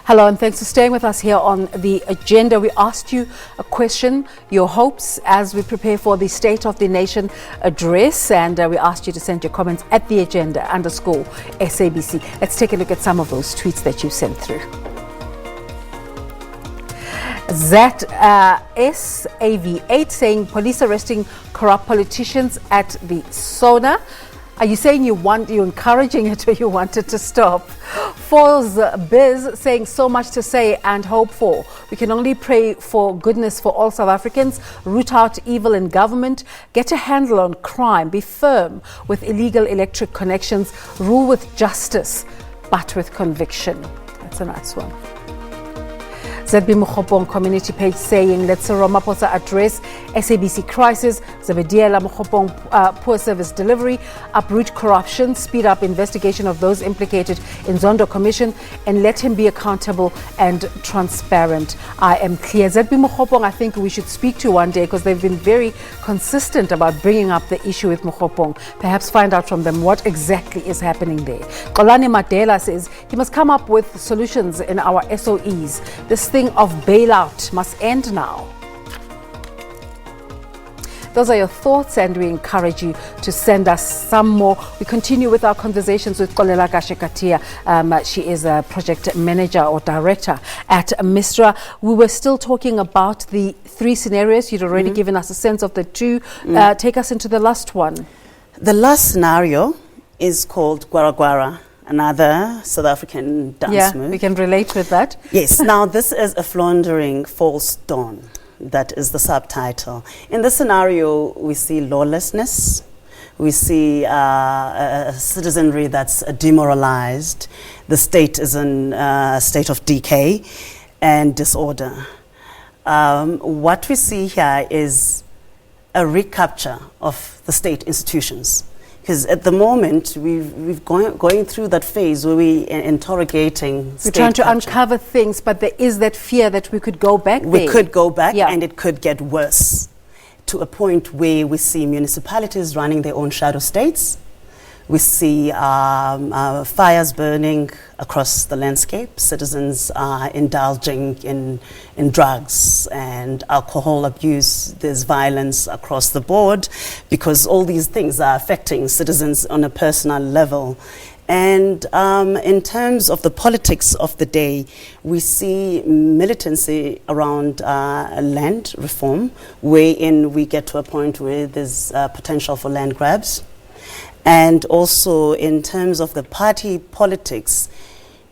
Hello and thanks for staying with us here on the agenda. We asked you a question, your hopes as we prepare for the State of the Nation address, and we asked you to send your comments at the agenda _SABC. Let's take a look at some of those tweets that you sent through. SAV8 saying police arresting corrupt politicians at the SONA. Are you saying you're encouraging it or you want it to stop? Falls Biz saying so much to say and hope for. We can only pray for goodness for all South Africans, root out evil in government, get a handle on crime, be firm with illegal electric connections, rule with justice, but with conviction. That's a nice one. ZB Mokgopong community page saying, let's Ramaphosa address SABC crisis, Zabediela Mokgopong poor service delivery, uproot corruption, speed up investigation of those implicated in Zondo Commission, and let him be accountable and transparent. I am clear. ZB Mokgopong, I think we should speak to one day because they've been very consistent about bringing up the issue with Mokgopong. Perhaps find out from them what exactly is happening there. Kolani Madela says he must come up with solutions in our SOEs. This thing of bailout must end now. Those are your thoughts, and we encourage you to send us some more. We continue with our conversations with Xolelwa Kashe-Katiya. She is a project manager or director at MISTRA. We were still talking about the three scenarios. You'd already given us a sense of the two. Take us into the last one. The last scenario is called Gwara Gwara, another South African dance move. We can relate with that. Yes. Now, this is a floundering false dawn. That is the subtitle. In this scenario, we see lawlessness. We see a citizenry that's demoralized. The state is in a state of decay and disorder. What we see here is a recapture of the state institutions. Because at the moment, we've going through that phase where we're interrogating We're trying to uncover things, but there is that fear that we could go back there. We could go back, and it could get worse, to a point where we see municipalities running their own shadow states. We see fires burning across the landscape. Citizens are indulging in drugs and alcohol abuse. There's violence across the board because all these things are affecting citizens on a personal level. And in terms of the politics of the day, we see militancy around land reform, wherein we get to a point where there's potential for land grabs. And also in terms of the party politics,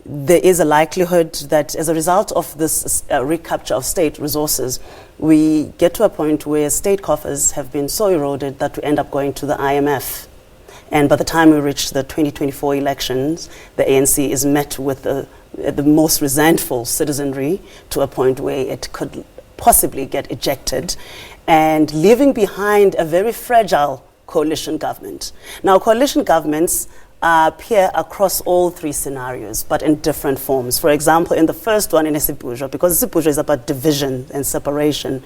there is a likelihood that as a result of this recapture of state resources, we get to a point where state coffers have been so eroded that we end up going to the IMF. And by the time we reach the 2024 elections, the ANC is met with the most resentful citizenry to a point where it could possibly get ejected, and leaving behind a very fragile coalition government. Now, coalition governments appear across all three scenarios, but in different forms. For example, in the first one, in Isibhudlwa, because Isibhudlwa is about division and separation,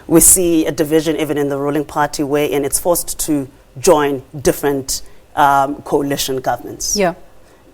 we see a division even in the ruling party, wherein it's forced to join different coalition governments. Yeah.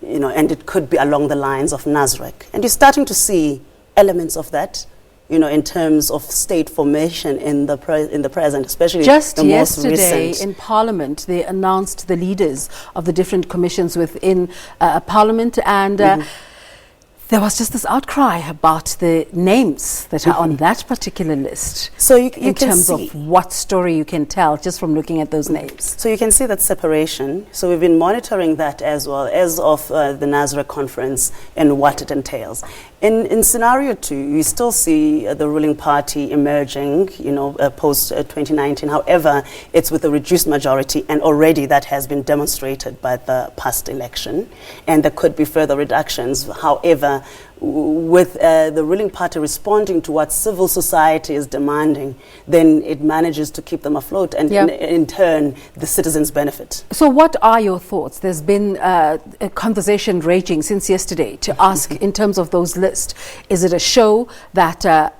You know, and it could be along the lines of Nasrec. And you're starting to see elements of that, you know, in terms of state formation in the present, especially just the most recent. Just yesterday in Parliament, they announced the leaders of the different commissions within Parliament, and there was just this outcry about the names that are on that particular list. So you in can terms see of what story you can tell just from looking at those names. So you can see that separation. So we've been monitoring that as well as of the Nasrec conference and what it entails. In scenario 2, you still see the ruling party emerging, you know, post 2019. However, it's with a reduced majority, and already that has been demonstrated by the past election. And there could be further reductions. However, with the ruling party responding to what civil society is demanding, then it manages to keep them afloat, and in turn, the citizens benefit. So what are your thoughts? There's been a conversation raging since yesterday to ask, in terms of those lists, is it a show that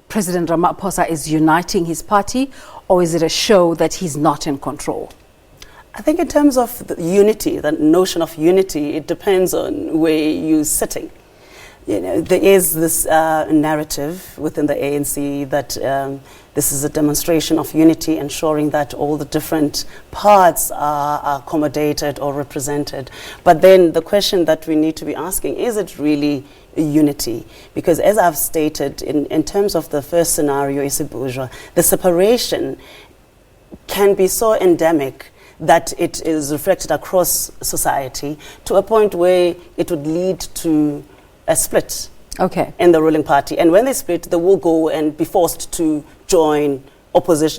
President Ramaphosa is uniting his party, or is it a show that he's not in control? I think in terms of the unity, the notion of unity, it depends on where you're sitting. there is this narrative within the ANC that this is a demonstration of unity, ensuring that all the different parts are accommodated or represented. But then the question that we need to be asking, is it really unity? Because as I've stated, in terms of the first scenario, Isibujwa, the separation can be so endemic that it is reflected across society to a point where it would lead to a split in the ruling party. And when they split, they will go and be forced to join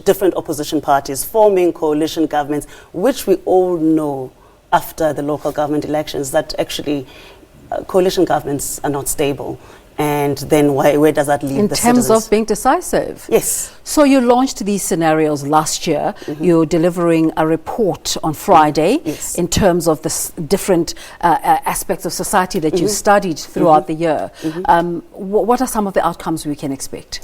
different opposition parties, forming coalition governments, which we all know after the local government elections that actually coalition governments are not stable. And then where does that leave the citizens? In terms of being decisive? Yes. So you launched these scenarios last year. You're delivering a report on Friday in terms of the different aspects of society that you studied throughout the year. What are some of the outcomes we can expect?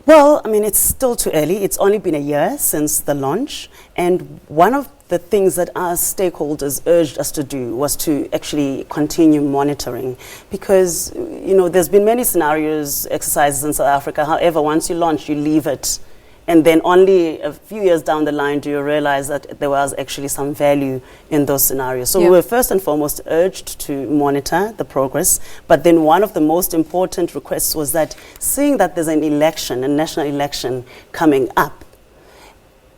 Well, I mean, it's still too early. It's only been a year since the launch. And one of the things that our stakeholders urged us to do was to actually continue monitoring, because, there's been many scenarios, exercises in South Africa. However, once you launch, you leave it. And then only a few years down the line do you realize that there was actually some value in those scenarios. So we were first and foremost urged to monitor the progress. But then one of the most important requests was that, seeing that there's an election, a national election coming up,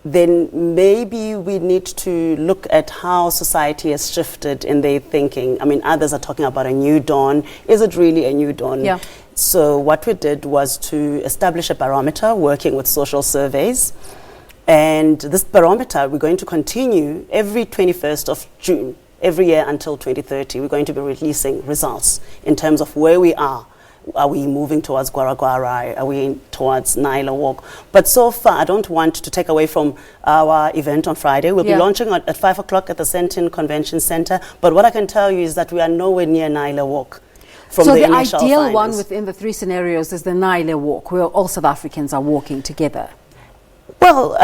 then maybe we need to look at how society has shifted in their thinking. I mean, others are talking about a new dawn. Is it really a new dawn? Yeah. So what we did was to establish a barometer working with social surveys. And this barometer, we're going to continue every 21st of June, every year until 2030. We're going to be releasing results in terms of where we are. Are we moving towards Gwara? Are we towards Naila Walk? But so far, I don't want to take away from our event on Friday. We'll be launching at 5 o'clock at the Sentin Convention Center. But what I can tell you is that we are nowhere near Naila Walk. So the ideal one within the three scenarios is the Naila Walk, where all South Africans are walking together. Well,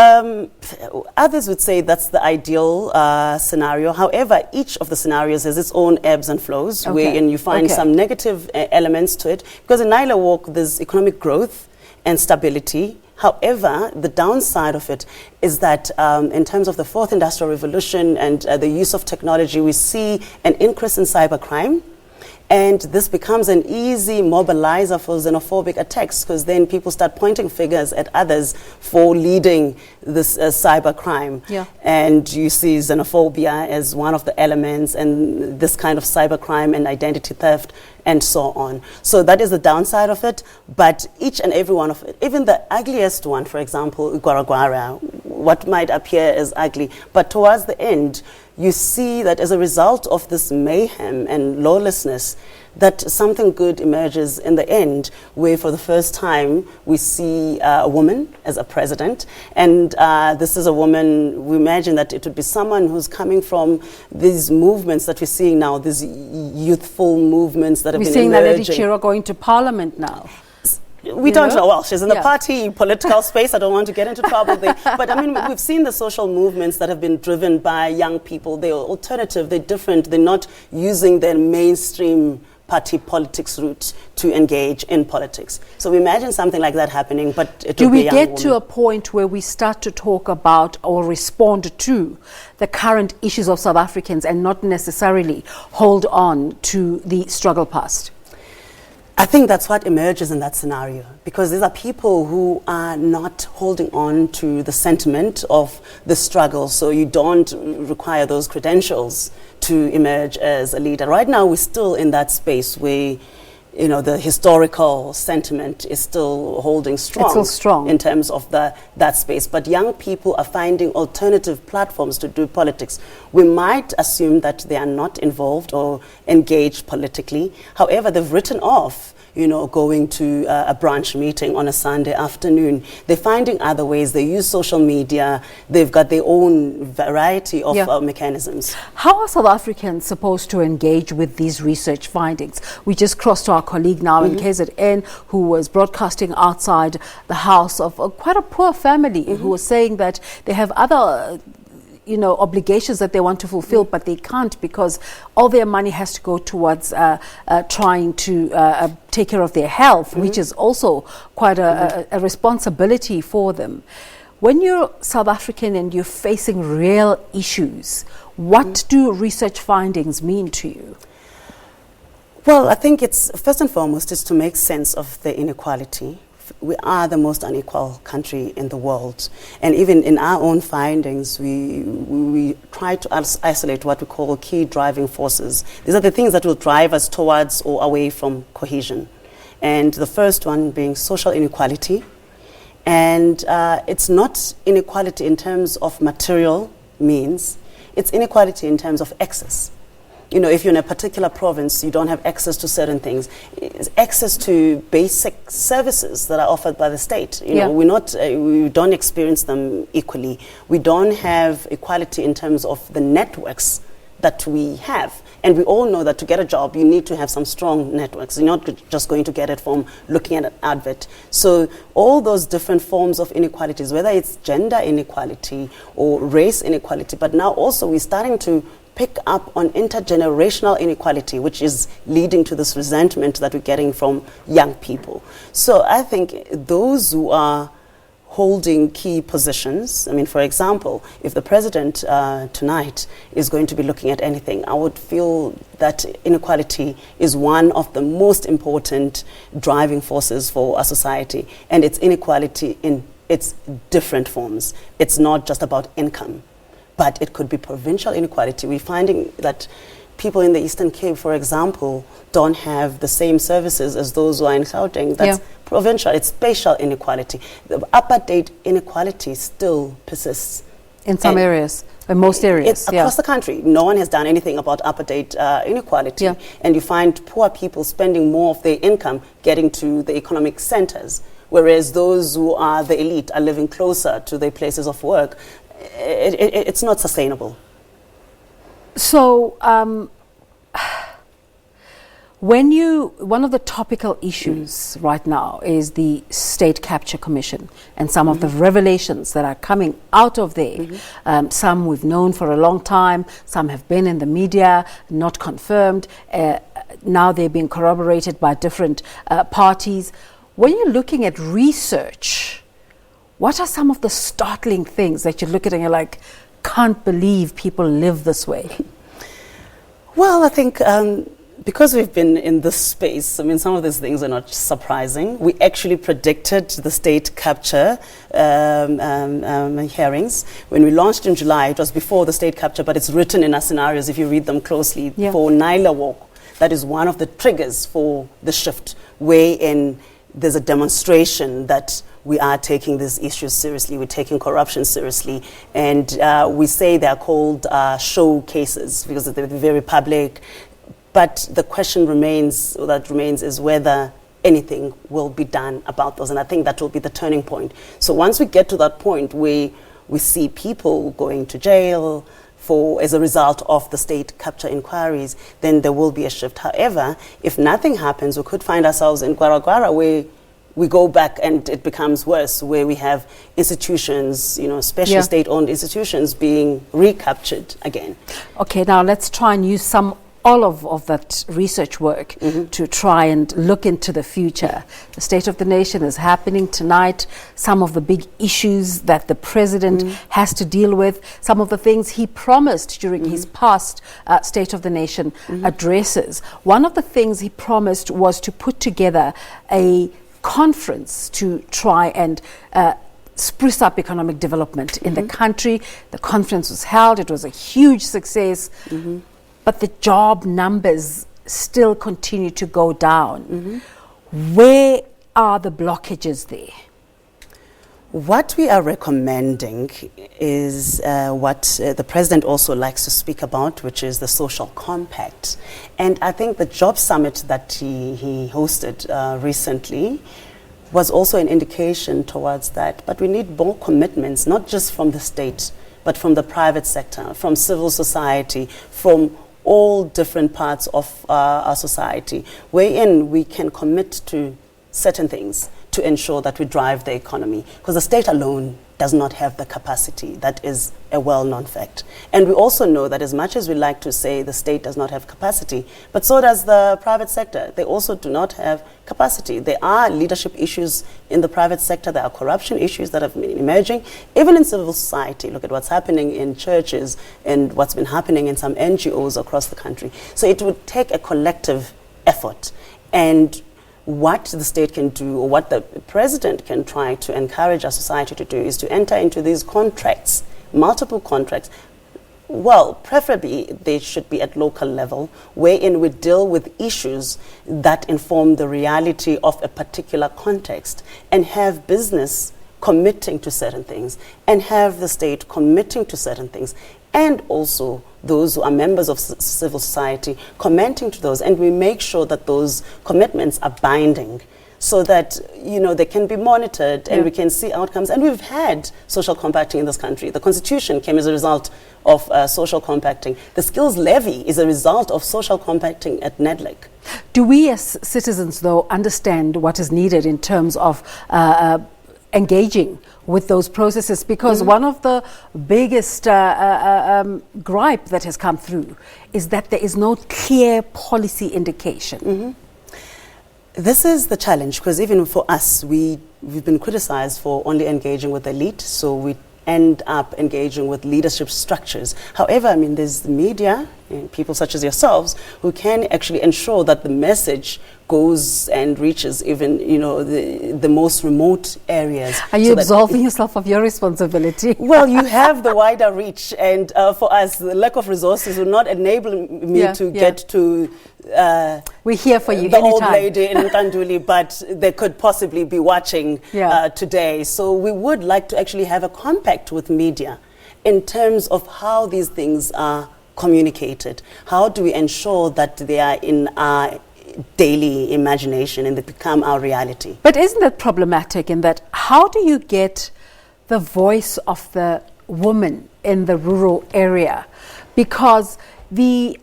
others would say that's the ideal scenario. However, each of the scenarios has its own ebbs and flows, wherein you find some negative elements to it. Because in Naila Walk, there's economic growth and stability. However, the downside of it is that in terms of the fourth industrial revolution and the use of technology, we see an increase in cybercrime. And this becomes an easy mobilizer for xenophobic attacks, because then people start pointing fingers at others for leading this cybercrime. And you see xenophobia as one of the elements, and this kind of cybercrime and identity theft and so on. So that is the downside of it. But each and every one of it, even the ugliest one, for example, Gwara, what might appear as ugly, but towards the end, you see that as a result of this mayhem and lawlessness, that something good emerges in the end, where for the first time we see a woman as a president. And this is a woman, we imagine that it would be someone who's coming from these movements that we're seeing now, these youthful movements that have been emerging. We're seeing Lady Chiro going to parliament now. We don't know. Well, she's in the party political space. I don't want to get into trouble there. But I mean, we've seen the social movements that have been driven by young people. They're alternative, they're different. They're not using their mainstream party politics route to engage in politics. So we imagine something like that happening, but it do will be a we young get woman. to a point where we start to talk about or respond to the current issues of South Africans and not necessarily hold on to the struggle past? I think that's what emerges in that scenario, because these are people who are not holding on to the sentiment of the struggle, so you don't require those credentials to emerge as a leader. Right now, we're still in that space where, the historical sentiment is still holding strong. It's still strong. In terms of that space. But young people are finding alternative platforms to do politics. We might assume that they are not involved or engaged politically. However, they've written off going to a branch meeting on a Sunday afternoon. They're finding other ways. They use social media. They've got their own variety of mechanisms. How are South Africans supposed to engage with these research findings? We just crossed to our colleague now in KZN, who was broadcasting outside the house of quite a poor family, who was saying that they have other obligations that they want to fulfill, but they can't because all their money has to go towards trying to take care of their health, which is also quite a responsibility for them. When you're South African and you're facing real issues, what do research findings mean to you? Well, I think it's first and foremost is to make sense of the inequality. We are the most unequal country in the world. And even in our own findings, we try to isolate what we call key driving forces. These are the things that will drive us towards or away from cohesion. And the first one being social inequality. And it's not inequality in terms of material means, it's inequality in terms of access. If you're in a particular province, you don't have access to certain things. It's access to basic services that are offered by the state. We don't experience them equally. We don't have equality in terms of the networks that we have. And we all know that to get a job, you need to have some strong networks. You're not just going to get it from looking at an advert. So all those different forms of inequalities, whether it's gender inequality or race inequality, but now also we're starting to pick up on intergenerational inequality, which is leading to this resentment that we're getting from young people. So I think those who are holding key positions, for example, if the president tonight is going to be looking at anything, I would feel that inequality is one of the most important driving forces for our society, and it's inequality in its different forms. It's not just about income, but it could be provincial inequality. We're finding that people in the Eastern Cape, for example, don't have the same services as those who are in Gauteng. That's provincial. It's spatial inequality. The apartheid inequality still persists. In some areas, in most areas. Across the country. No one has done anything about apartheid inequality. Yeah. And you find poor people spending more of their income getting to the economic centers, whereas those who are the elite are living closer to their places of work. It's not sustainable. So, one of the topical issues right now is the State Capture Commission and some of the revelations that are coming out of there. Some we've known for a long time, some have been in the media, not confirmed. Now they're being corroborated by different parties. When you're looking at research, what are some of the startling things that you look at and you're like, can't believe people live this way? Well, I think because we've been in this space, some of these things are not surprising. We actually predicted the state capture hearings. When we launched in July, it was before the state capture, but it's written in our scenarios if you read them closely. For Nyla Walk, that is one of the triggers for the shift, wherein there's a demonstration that we are taking these issues seriously, we're taking corruption seriously, and we say they're called show cases because they're very public. But the question remains is whether anything will be done about those, and I think that will be the turning point. So once we get to that point where we see people going to jail as a result of the state capture inquiries, then there will be a shift. However, if nothing happens, we could find ourselves in Gwara where we go back and it becomes worse, where we have institutions, special state-owned institutions being recaptured again. Okay, now let's try and use all of that research work to try and look into the future. The State of the Nation is happening tonight. Some of the big issues that the president has to deal with, some of the things he promised during his past State of the Nation addresses. One of the things he promised was to put together a conference to try and spruce up economic development in the country. The conference was held. It was a huge success. But the job numbers still continue to go down. Where are the blockages there? What we are recommending is what the president also likes to speak about, which is the social compact. And I think the job summit that he hosted recently was also an indication towards that. But we need more commitments, not just from the state, but from the private sector, from civil society, from all different parts of our society, wherein we can commit to certain things, to ensure that we drive the economy, because the state alone does not have the capacity. That is a well-known fact. And we also know that as much as we like to say the state does not have capacity, but so does the private sector. They also do not have capacity. There are leadership issues in the private sector. There are corruption issues that have been emerging. Even in civil society, look at what's happening in churches and what's been happening in some NGOs across the country. So it would take a collective effort. And what the state can do, or what the president can try to encourage our society to do, is to enter into these contracts, multiple contracts. Well, preferably they should be at local level, wherein we deal with issues that inform the reality of a particular context, and have business committing to certain things, and have the state committing to certain things, and also those who are members of civil society commenting to those, and we make sure that those commitments are binding, so that, you know, they can be monitored and we can see outcomes. And we've had social compacting in this country. The Constitution came as a result of social compacting. The skills levy is a result of social compacting at NEDLEC. Do we as citizens, though, understand what is needed in terms of engaging with those processes? Because one of the biggest gripe that has come through is that there is no clear policy indication. This is the challenge, because even for us, we've been criticized for only engaging with the elite, so we end up engaging with leadership structures. However, I mean, there's the media and people such as yourselves who can actually ensure that the message goes and reaches even, you know, the most remote areas. Are you absolving yourself of your responsibility? Well, you have the wider reach, and for us, the lack of resources will not enable me to get to we're here for you the anytime. Old lady in Nkanduli, but they could possibly be watching today. So we would like to actually have a compact with media in terms of how these things are communicated. How do we ensure that they are in our daily imagination and they become our reality? But isn't that problematic in that how do you get the voice of the woman in the rural area? Because the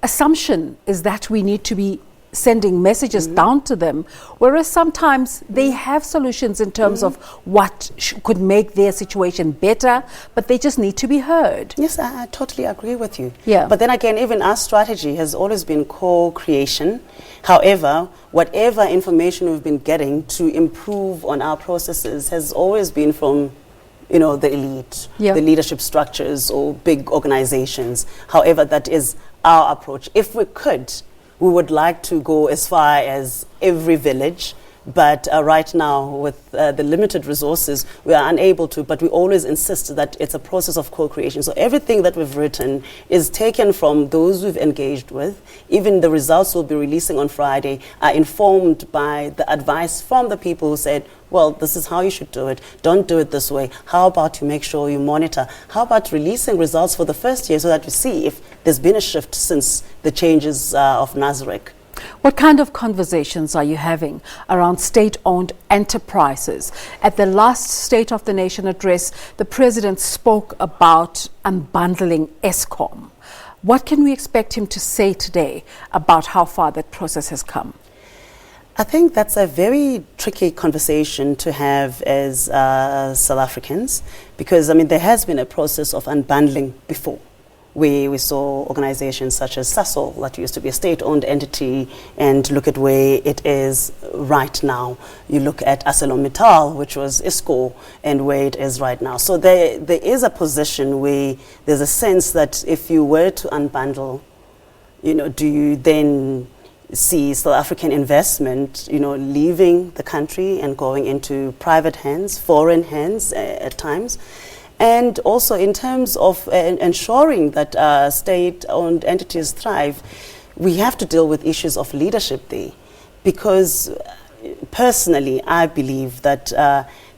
assumption is that we need to be sending messages down to them, whereas sometimes they have solutions in terms of what could make their situation better, but they just need to be heard. Yes, I totally agree with you. Yeah. But then again, even our strategy has always been co-creation. However, whatever information we've been getting to improve on our processes has always been from, you know, the elite, the leadership structures or big organizations. However, that is our approach. If we could, we would like to go as far as every village, but right now with the limited resources, we are unable to, but we always insist that it's a process of co-creation. So everything that we've written is taken from those we've engaged with. Even the results we'll be releasing on Friday are informed by the advice from the people who said, well, this is how you should do it. Don't do it this way. How about you make sure you monitor? How about releasing results for the first year so that we see if there's been a shift since the changes of Nazareth? What kind of conversations are you having around state-owned enterprises? At the last State of the Nation address, the President spoke about unbundling ESCOM. What can we expect him to say today about how far that process has come? I think that's a very tricky conversation to have as South Africans, because, I mean, there has been a process of unbundling before. We saw organizations such as Sasol, that used to be a state-owned entity, and look at where it is right now. You look at ArcelorMittal, which was ISCO, and where it is right now. So there is a position where there's a sense that if you were to unbundle, you know, do you then see South African investment, you know, leaving the country and going into private hands, foreign hands at times? And also in terms of ensuring that state-owned entities thrive, we have to deal with issues of leadership there. Because personally, I believe that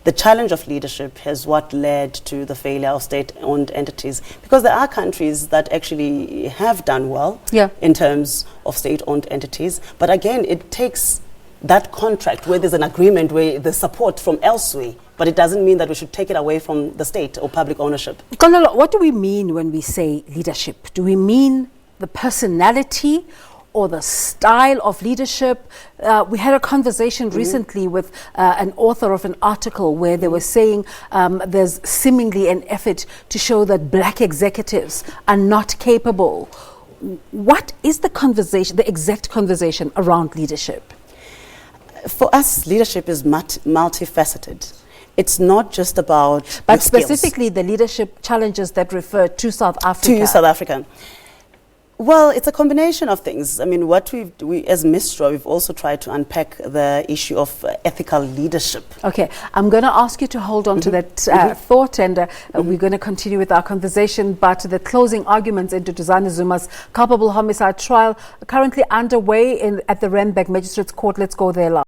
the challenge of leadership has what led to the failure of state-owned entities. Because there are countries that actually have done well in terms of state-owned entities. But again, it takes that contract where there's an agreement, where there's support from elsewhere. But it doesn't mean that we should take it away from the state or public ownership. Xolelwa, what do we mean when we say leadership? Do we mean the personality, or the style of leadership? We had a conversation recently with an author of an article where they were saying there's seemingly an effort to show that black executives are not capable. What is the conversation, the exact conversation around leadership? For us, leadership is multifaceted. It's not just about but specifically skills. The leadership challenges that refer to South Africa. To South Africa. Well, it's a combination of things. I mean, what we as MISTRA, we've also tried to unpack the issue of ethical leadership. Okay, I'm going to ask you to hold on to that thought, and we're going to continue with our conversation. But the closing arguments into Duzane Zuma's culpable homicide trial are currently underway at the Randburg Magistrates Court. Let's go there live.